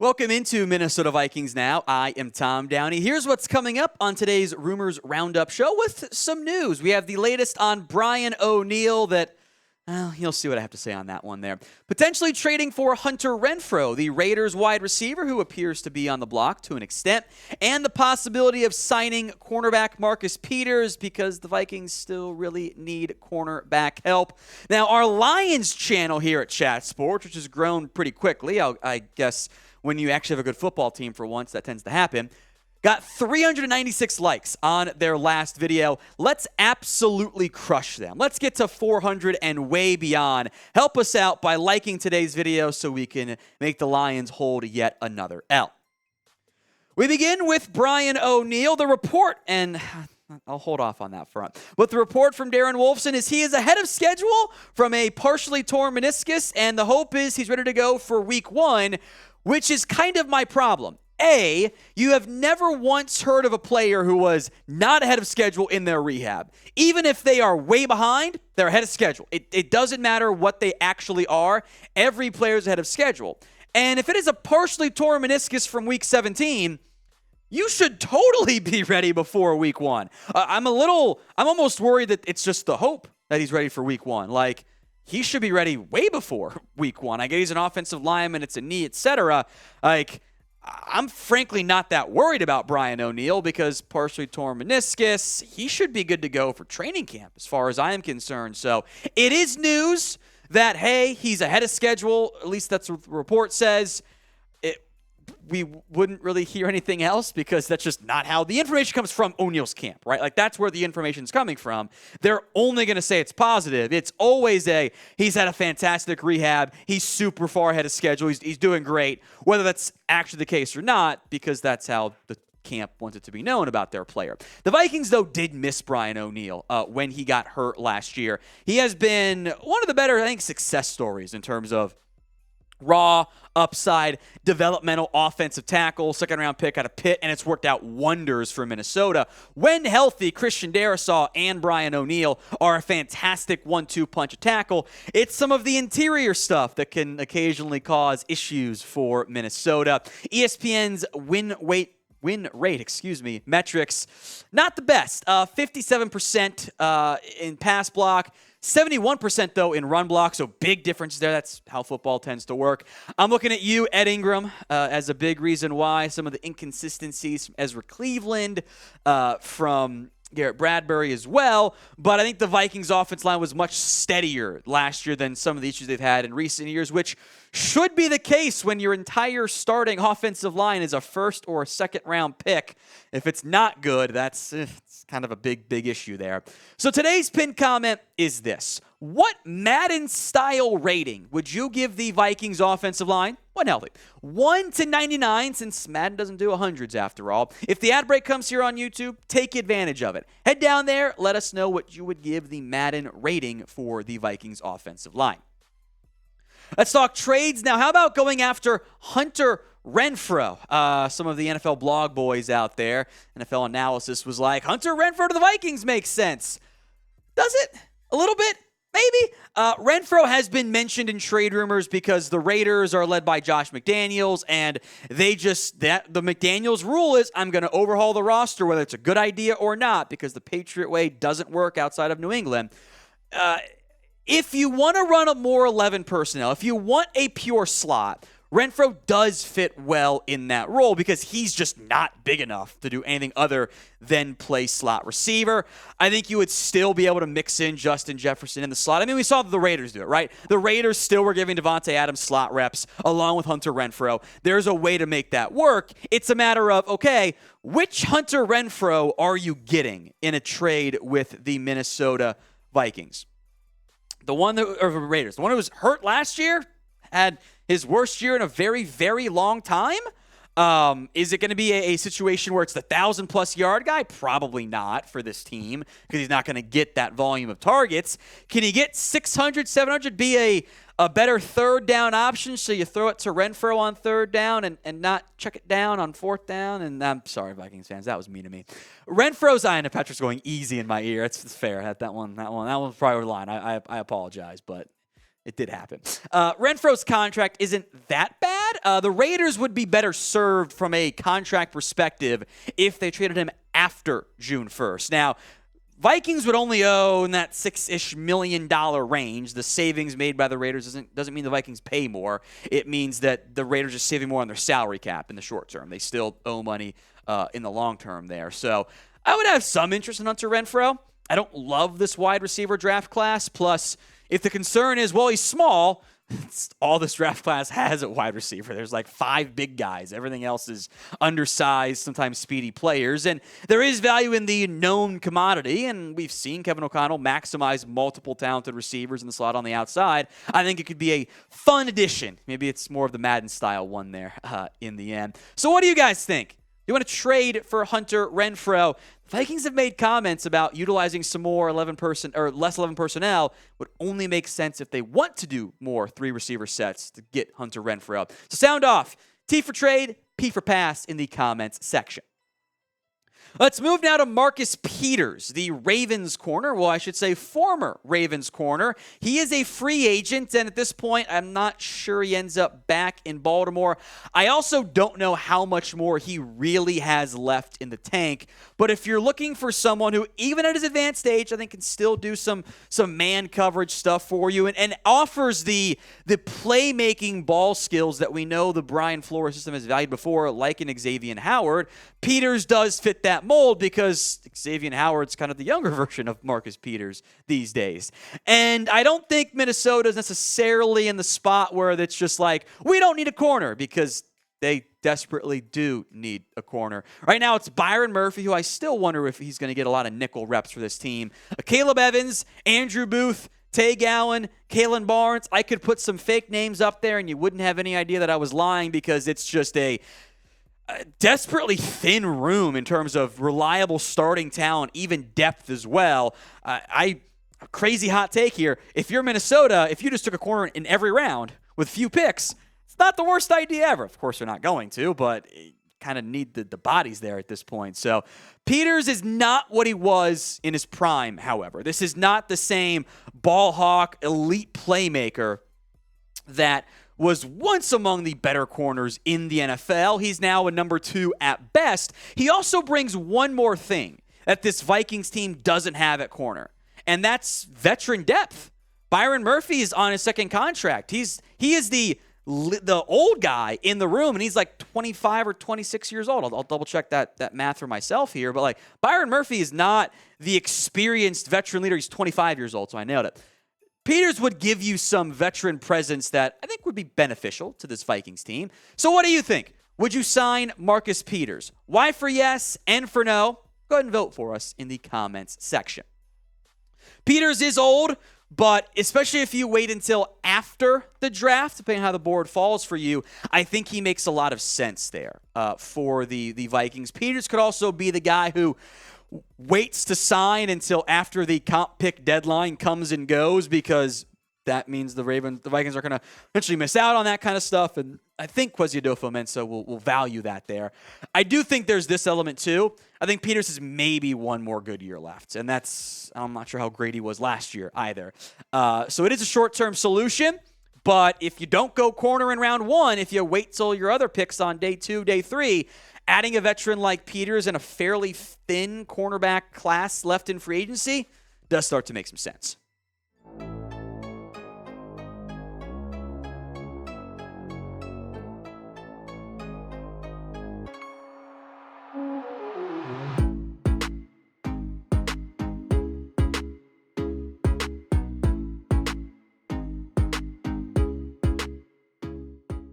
Welcome into Minnesota Vikings Now. I am Tom Downey. Here's what's coming up on today's Rumors Roundup show with some news. We have the latest on Brian O'Neill that, well, you'll see what I have to say on that one there. Potentially trading for Hunter Renfrow, the Raiders wide receiver who appears to be on the block to an extent, and the possibility of signing cornerback Marcus Peters because the Vikings still really need cornerback help. Now, our Lions channel here at Chat Sports, which has grown pretty quickly, I guess when you actually have a good football team for once, that tends to happen, got 396 likes on their last video. Let's absolutely crush them. Let's get to 400 and way beyond. Help us out by liking today's video so we can make the Lions hold yet another L. We begin with Brian O'Neill. The report, and I'll hold off on that front. But the report from Darren Wolfson is he is ahead of schedule from a partially torn meniscus, and the hope is he's ready to go for week 1, which is kind of my problem. A, you have never once heard of a player who was not ahead of schedule in their rehab. Even if they are way behind, they're ahead of schedule. It doesn't matter what they actually are. Every player is ahead of schedule. And if it is a partially torn meniscus from week 17, you should totally be ready before week 1. I'm almost worried that it's just the hope that he's ready for week 1. Like, he should be ready way before week 1. I get he's an offensive lineman, it's a knee, etc. Like, I'm frankly not that worried about Brian O'Neill because partially torn meniscus, he should be good to go for training camp as far as I am concerned. So it is news that, hey, he's ahead of schedule. At least that's what the report says. We wouldn't really hear anything else because that's just not how the information comes from O'Neill's camp, right? Like, that's where the information's coming from. They're only going to say it's positive. It's always he's had a fantastic rehab. He's super far ahead of schedule. He's doing great. Whether that's actually the case or not, because that's how the camp wants it to be known about their player. The Vikings, though, did miss Brian O'Neill when he got hurt last year. He has been one of the better, I think, success stories in terms of raw, upside, developmental offensive tackle, second-round pick out of Pitt, and it's worked out wonders for Minnesota. When healthy, Christian Darrisaw and Brian O'Neill are a fantastic 1-2 punch of tackle. It's some of the interior stuff that can occasionally cause issues for Minnesota. ESPN's win rate, metrics, not the best. 57% in pass block, 71% though in run block, so big difference there. That's how football tends to work. I'm looking at you, Ed Ingram, as a big reason why. Some of the inconsistencies from Ezra Cleveland, from Garrett Bradbury as well, but I think the Vikings offense line was much steadier last year than some of the issues they've had in recent years, which should be the case when your entire starting offensive line is a first or a second round pick. If it's not good, that's it's kind of a big issue there. So today's pinned comment is this. What Madden-style rating would you give the Vikings offensive line when healthy? 1 to 99, since Madden doesn't do 100s after all. If the ad break comes here on YouTube, take advantage of it. Head down there, let us know what you would give the Madden rating for the Vikings offensive line. Let's talk trades now. How about going after Hunter Renfrow? Some of the NFL blog boys out there, NFL Analysis was like, Hunter Renfrow to the Vikings makes sense. Does it? A little bit? Maybe. Renfrow has been mentioned in trade rumors because the Raiders are led by Josh McDaniels, and the McDaniels rule is I'm going to overhaul the roster, whether it's a good idea or not, because the Patriot way doesn't work outside of New England. If you want to run a more 11 personnel, if you want a pure slot, Renfrow does fit well in that role because he's just not big enough to do anything other than play slot receiver. I think you would still be able to mix in Justin Jefferson in the slot. I mean, we saw the Raiders do it, right? The Raiders still were giving Devontae Adams slot reps along with Hunter Renfrow. There's a way to make that work. It's a matter of, okay, which Hunter Renfrow are you getting in a trade with the Minnesota Vikings? The one Raiders, the one who was hurt last year, had his worst year in a very, very long time. Is it going to be a situation where it's the 1,000-plus yard guy? Probably not for this team because he's not going to get that volume of targets. Can he get 600, 700, be a better third down option so you throw it to Renfrow on third down and not chuck it down on fourth down? And I'm sorry, Vikings fans, that was mean to me. Renfrow's eye and Patrick's going easy in my ear. It's fair. That one was probably over the line. I apologize, but it did happen. Renfrow's contract isn't that bad. bad. The Raiders would be better served from a contract perspective if they traded him after June 1st. Now, Vikings would only owe in that $6-ish million range. The savings made by the Raiders doesn't mean the Vikings pay more. It means that the Raiders are saving more on their salary cap in the short term. They still owe money in the long term there. So I would have some interest in Hunter Renfrow. I don't love this wide receiver draft class. Plus, if the concern is, well, he's small, all this draft class has at wide receiver. There's like 5 big guys. Everything else is undersized, sometimes speedy players. And there is value in the known commodity, and we've seen Kevin O'Connell maximize multiple talented receivers in the slot on the outside. I think it could be a fun addition. Maybe it's more of the Madden style one there in the end. So what do you guys think? You want to trade for Hunter Renfrow? Vikings have made comments about utilizing some more 11 personnel. Would only make sense if they want to do more 3 receiver sets to get Hunter Renfrow. So sound off. T for trade, P for pass in the comments section. Let's move now to Marcus Peters, the Ravens corner. Well, I should say former Ravens corner. He is a free agent, and at this point, I'm not sure he ends up back in Baltimore. I also don't know how much more he really has left in the tank. But if you're looking for someone who, even at his advanced age, I think can still do some man coverage stuff for you and offers the playmaking ball skills that we know the Brian Flores system has valued before, like an Xavier Howard, Peters does fit that mold because Xavier Howard's kind of the younger version of Marcus Peters these days. And I don't think Minnesota is necessarily in the spot where it's just like, we don't need a corner, because they desperately do need a corner. Right now, it's Byron Murphy, who I still wonder if he's going to get a lot of nickel reps for this team. Caleb Evans, Andrew Booth, Tay Gowan, Kalen Barnes. I could put some fake names up there, and you wouldn't have any idea that I was lying, because it's just a desperately thin room in terms of reliable starting talent, even depth as well. Crazy hot take here. If you're Minnesota, if you just took a corner in every round with few picks, it's not the worst idea ever. Of course, they're not going to, but kind of need the bodies there at this point. So Peters is not what he was in his prime, however. This is not the same ball hawk, elite playmaker that was once among the better corners in the NFL. He's now a number 2 at best. He also brings one more thing that this Vikings team doesn't have at corner, and that's veteran depth. Byron Murphy is on his second contract. He is the old guy in the room, and he's like 25 or 26 years old. I'll double check that math for myself here, but like Byron Murphy is not the experienced veteran leader. He's 25 years old, so I nailed it. Peters would give you some veteran presence that I think would be beneficial to this Vikings team. So what do you think? Would you sign Marcus Peters? Y for yes, N for no. Go ahead and vote for us in the comments section. Peters is old, but especially if you wait until after the draft, depending on how the board falls for you, I think he makes a lot of sense there for the Vikings. Peters could also be the guy who waits to sign until after the comp pick deadline comes and goes, because that means the Vikings are going to eventually miss out on that kind of stuff, and I think Kwesi Adofo-Mensah will value that there. I do think there's this element too. I think Peters has maybe one more good year left, and I'm not sure how great he was last year either. So it is a short-term solution, but if you don't go corner in round 1, if you wait till your other picks on day 2, day 3, adding a veteran like Peters and a fairly thin cornerback class left in free agency does start to make some sense.